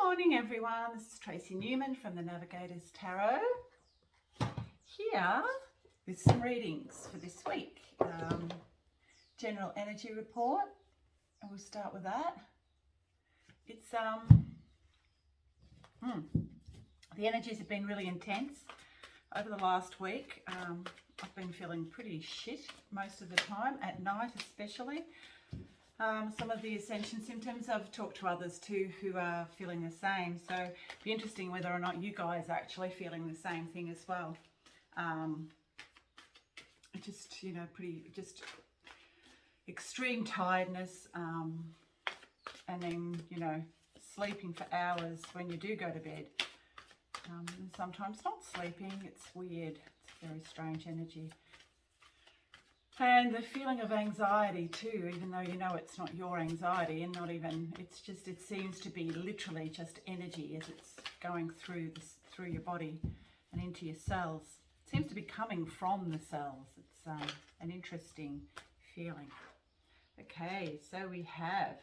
morning everyone, this is Tracy Newman from the Navigator's Tarot, here with some readings for this week. General energy report, and we'll start with that. It's the energies have been really intense over the last week. I've been feeling pretty shit most of the time, at night especially. Some of the ascension symptoms, I've talked to others too who are feeling the same, so it'd be interesting whether or not you guys are actually feeling the same thing as well. Just, you know, just extreme tiredness, and then, you know, sleeping for hours when you do go to bed, and sometimes not sleeping. It's weird, it's a very strange energy. And the feeling of anxiety too, even though you know it's not your anxiety, and not even, it's just, it seems to be literally just energy as it's going through your body and into your cells. It seems to be coming from the cells. It's an interesting feeling. Okay, so we have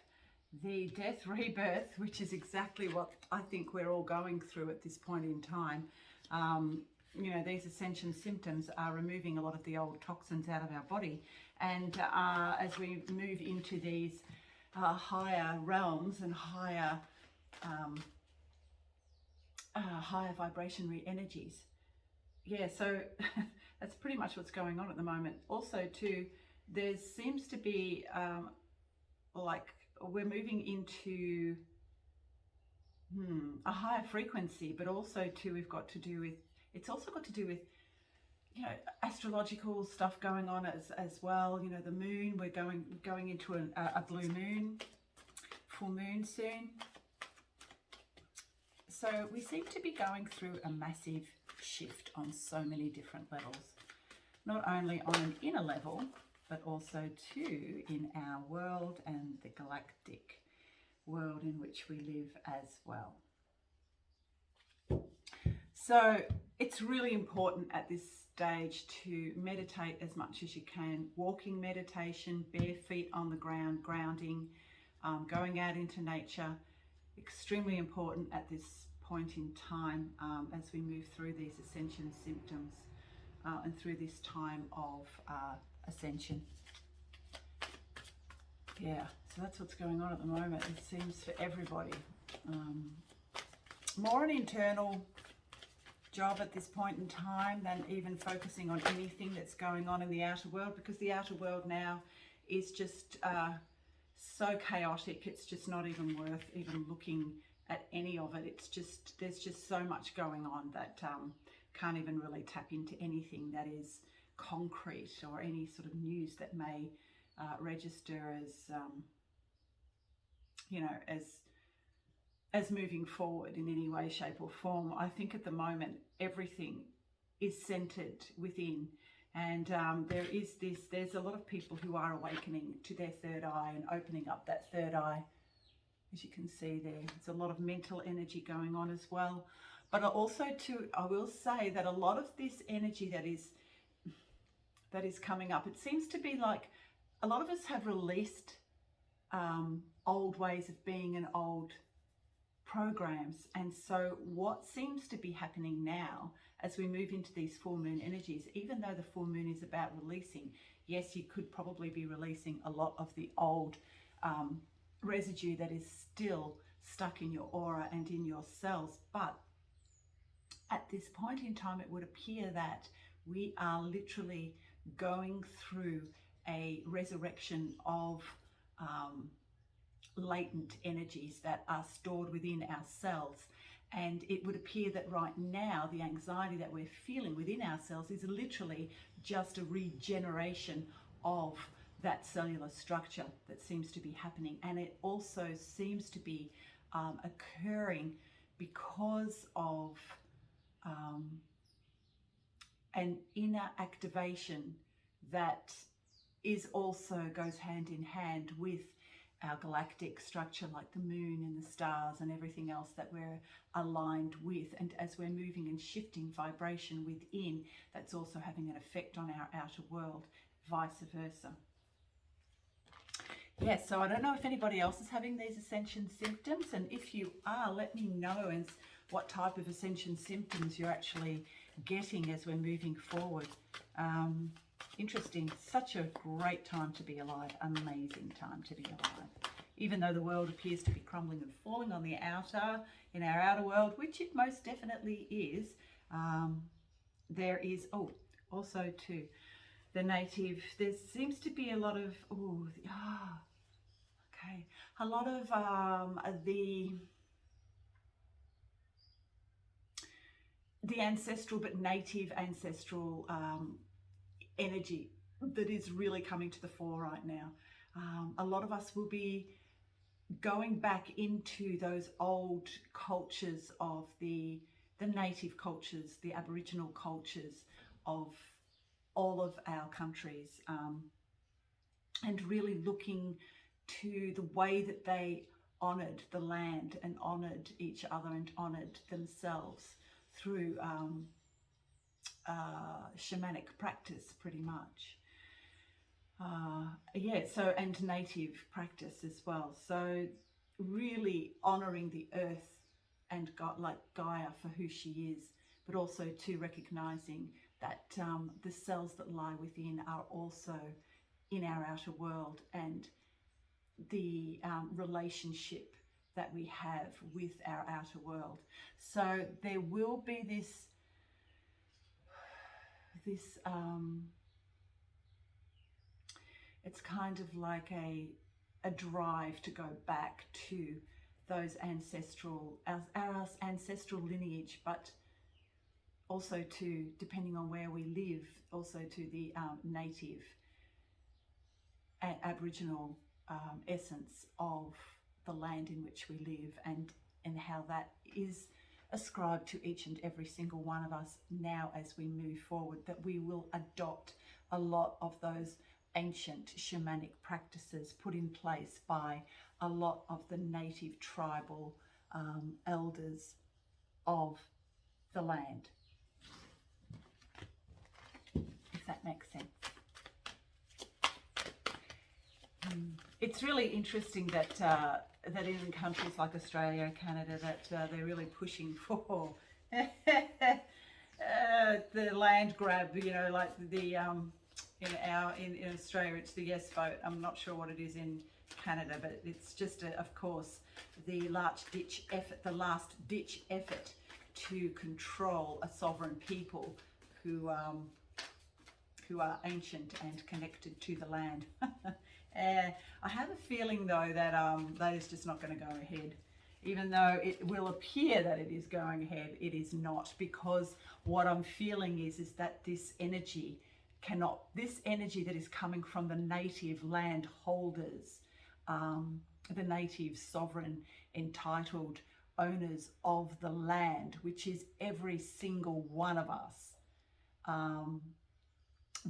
the death rebirth, which is exactly what I think we're all going through at this point in time. You know, these ascension symptoms are removing a lot of the old toxins out of our body, and as we move into these higher realms and higher vibrationary energies. Yeah, so that's pretty much what's going on at the moment. Also too, there seems to be like we're moving into a higher frequency, but also too it's also got to do with, you know, astrological stuff going on as well. You know, the moon, we're going into a blue moon, full moon soon. So we seem to be going through a massive shift on so many different levels, not only on an inner level, but also too in our world and the galactic world in which we live as well. So it's really important at this stage to meditate as much as you can. Walking meditation, bare feet on the ground, grounding, going out into nature, extremely important at this point in time as we move through these ascension symptoms and through this time of ascension. Yeah, so that's what's going on at the moment, it seems, for everybody. More an internal job at this point in time than even focusing on anything that's going on in the outer world, because the outer world now is just so chaotic. It's just not even worth even looking at any of it. It's just, there's just so much going on that can't even really tap into anything that is concrete, or any sort of news that may register as you know, as moving forward in any way, shape or form. I think at the moment everything is centered within, and there's a lot of people who are awakening to their third eye and opening up that third eye. As you can see there, there's a lot of mental energy going on as well. But also too, I will say that a lot of this energy that is coming up, it seems to be like a lot of us have released old ways of being and old programs. And so what seems to be happening now as we move into these full moon energies, even though the full moon is about releasing, yes, you could probably be releasing a lot of the old residue that is still stuck in your aura and in your cells. But at this point in time, it would appear that we are literally going through a resurrection of latent energies that are stored within our cells. And it would appear that right now the anxiety that we're feeling within ourselves is literally just a regeneration of that cellular structure that seems to be happening. And it also seems to be occurring because of an inner activation that is also goes hand in hand with our galactic structure, like the moon and the stars and everything else that we're aligned with. And as we're moving and shifting vibration within, that's also having an effect on our outer world, vice versa. Yes, so I don't know if anybody else is having these ascension symptoms, and if you are, let me know as what type of ascension symptoms you're actually getting as we're moving forward. Interesting, such a great time to be alive, amazing time to be alive. Even though the world appears to be crumbling and falling on the outer, in our outer world, which it most definitely is, there is, also too, the native, there seems to be a lot of, a lot of the ancestral but native ancestral energy that is really coming to the fore right now. A lot of us will be going back into those old cultures of the native cultures, the Aboriginal cultures of all of our countries, and really looking to the way that they honoured the land and honoured each other and honoured themselves through shamanic practice, pretty much. So, and native practice as well. So really honouring the earth and God, like Gaia, for who she is, but also to recognising that the cells that lie within are also in our outer world, and the relationship that we have with our outer world. So there will be this it's kind of like a drive to go back to those ancestral, our ancestral lineage, but also to, depending on where we live, also to the native Aboriginal essence of the land in which we live, and how that is ascribed to each and every single one of us now as we move forward, that we will adopt a lot of those ancient shamanic practices put in place by a lot of the native tribal elders of the land, if that makes sense. It's really interesting that that in countries like Australia, Canada, that they're really pushing for the land grab. You know, like the in Australia, it's the yes vote. I'm not sure what it is in Canada, but it's just of course the last ditch effort to control a sovereign people who are ancient and connected to the land. I have a feeling though that that is just not going to go ahead. Even though it will appear that it is going ahead, it is not, because what I'm feeling is that this energy that is coming from the native land holders, the native sovereign entitled owners of the land, which is every single one of us,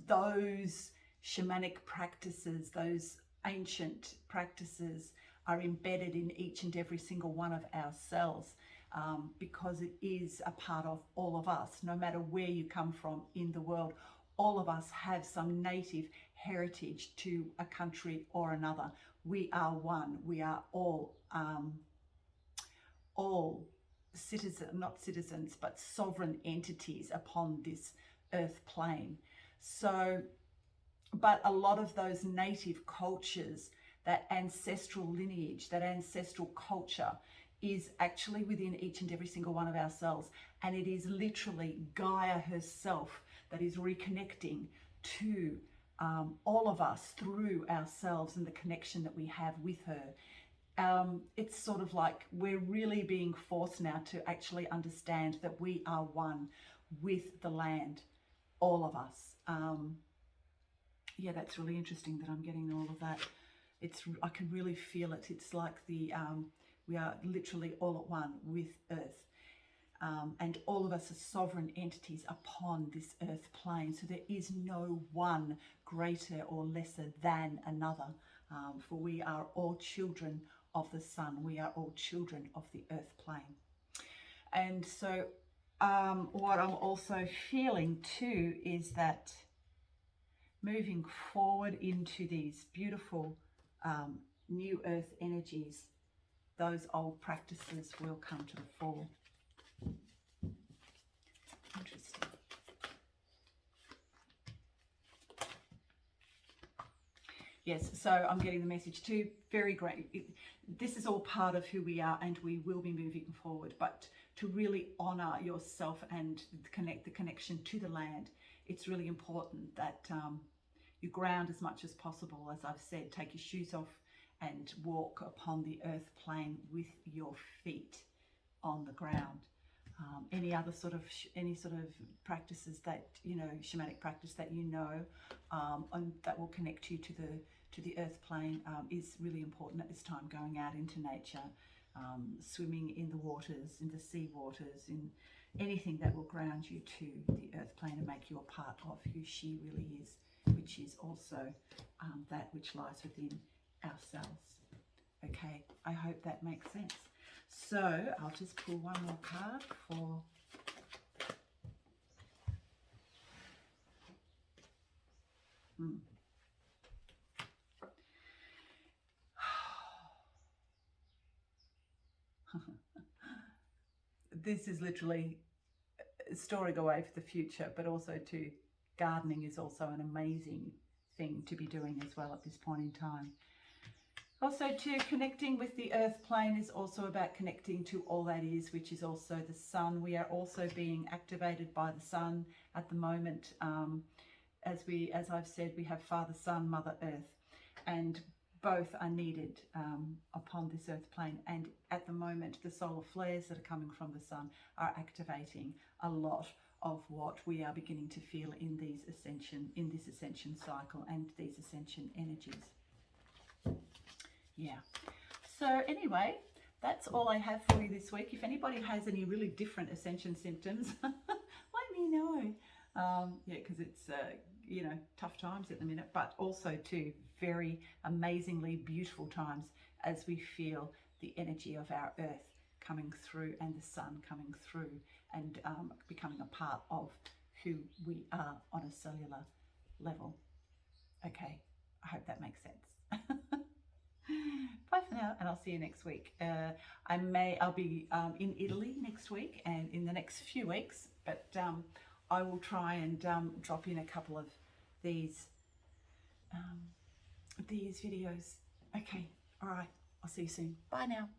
those shamanic practices, those ancient practices are embedded in each and every single one of our cells, because it is a part of all of us. No matter where you come from in the world, all of us have some native heritage to a country or another. We are one. We are all not citizens, but sovereign entities upon this earth plane. So, but a lot of those native cultures, that ancestral lineage, that ancestral culture is actually within each and every single one of our cells. And it is literally Gaia herself that is reconnecting to all of us through ourselves and the connection that we have with her. It's sort of like we're really being forced now to actually understand that we are one with the land, all of us. Yeah, that's really interesting that I'm getting all of that. I can really feel it. It's like we are literally all at one with Earth. And all of us are sovereign entities upon this earth plane. So there is no one greater or lesser than another, for we are all children of the sun. We are all children of the earth plane. And so what I'm also feeling too is that moving forward into these beautiful new earth energies, those old practices will come to the fore. Interesting. Yes, so I'm getting the message too. Very great. This is all part of who we are, and we will be moving forward. But to really honour yourself and connect the connection to the land, it's really important that you ground as much as possible. As I've said, take your shoes off and walk upon the earth plane with your feet on the ground. Any other sort of practices that shamanic practice that and that will connect you to the earth plane is really important at this time. Going out into nature, swimming in the waters, in the sea waters, in anything that will ground you to the earth plane and make you a part of who she really is, which is also that which lies within ourselves. Okay, I hope that makes sense. So I'll just pull one more card for this is literally storing away for the future, but also to gardening is also an amazing thing to be doing as well at this point in time. Also, to connecting with the earth plane is also about connecting to all that is, which is also the sun. We are also being activated by the sun at the moment. As I've said, we have Father Sun, Mother Earth, and both are needed upon this earth plane. And at the moment, the solar flares that are coming from the sun are activating a lot of what we are beginning to feel in this ascension cycle and these ascension energies. Yeah. So anyway, that's all I have for you this week. If anybody has any really different ascension symptoms, let me know. Yeah, because it's tough times at the minute, but also too very amazingly beautiful times as we feel the energy of our earth coming through and the sun coming through and becoming a part of who we are on a cellular level. Okay, I hope that makes sense. Bye for now, and I'll see you next week. I'll be in Italy next week and in the next few weeks, but I will try and drop in a couple of these videos. Okay, all right, I'll see you soon. Bye now.